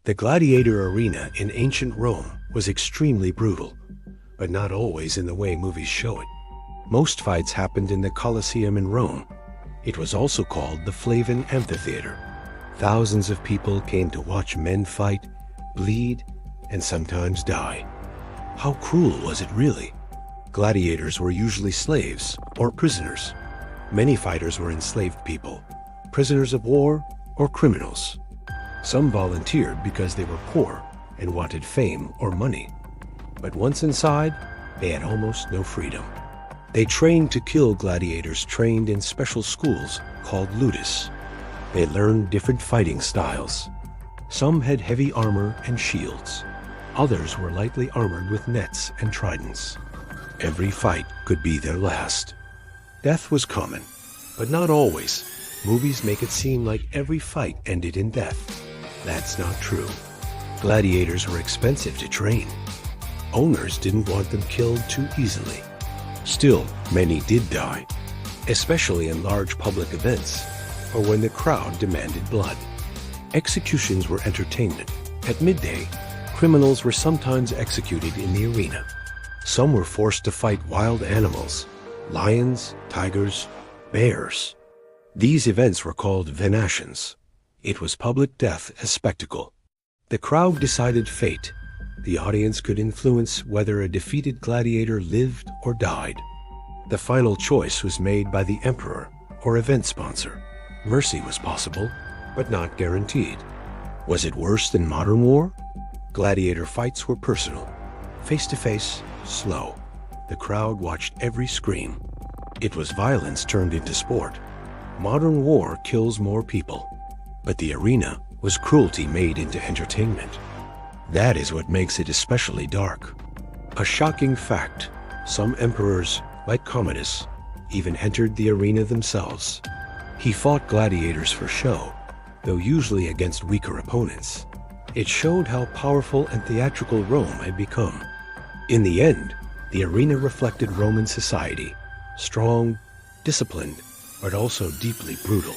The gladiator arena in ancient Rome was extremely brutal, but not always in the way movies show it. Most fights happened in the Colosseum in Rome. It was also called the Flavian Amphitheater. Thousands of people came to watch men fight, bleed, and sometimes die. How cruel was it really? Gladiators were usually slaves or prisoners. Many fighters were enslaved people, prisoners of war, or criminals. Some volunteered because they were poor and wanted fame or money. But once inside, they had almost no freedom. They trained to kill gladiators trained in special schools called ludus. They learned different fighting styles. Some had heavy armor and shields. Others were lightly armored with nets and tridents. Every fight could be their last. Death was common, but not always. Movies make it seem like every fight ended in death. That's not true. Gladiators were expensive to train. Owners didn't want them killed too easily. Still, many did die, especially in large public events or when the crowd demanded blood. Executions were entertainment. At midday, criminals were sometimes executed in the arena. Some were forced to fight wild animals, lions, tigers, bears. These events were called venations. It was public death as spectacle. The crowd decided fate. The audience could influence whether a defeated gladiator lived or died. The final choice was made by the emperor or event sponsor. Mercy was possible, but not guaranteed. Was it worse than modern war? Gladiator fights were personal, face-to-face, slow. The crowd watched every scream. It was violence turned into sport. Modern war kills more people, but the arena was cruelty made into entertainment. That is what makes it especially dark. A shocking fact, some emperors, like Commodus, even entered the arena themselves. He fought gladiators for show, though usually against weaker opponents. It showed how powerful and theatrical Rome had become. In the end, the arena reflected Roman society, strong, disciplined, but also deeply brutal.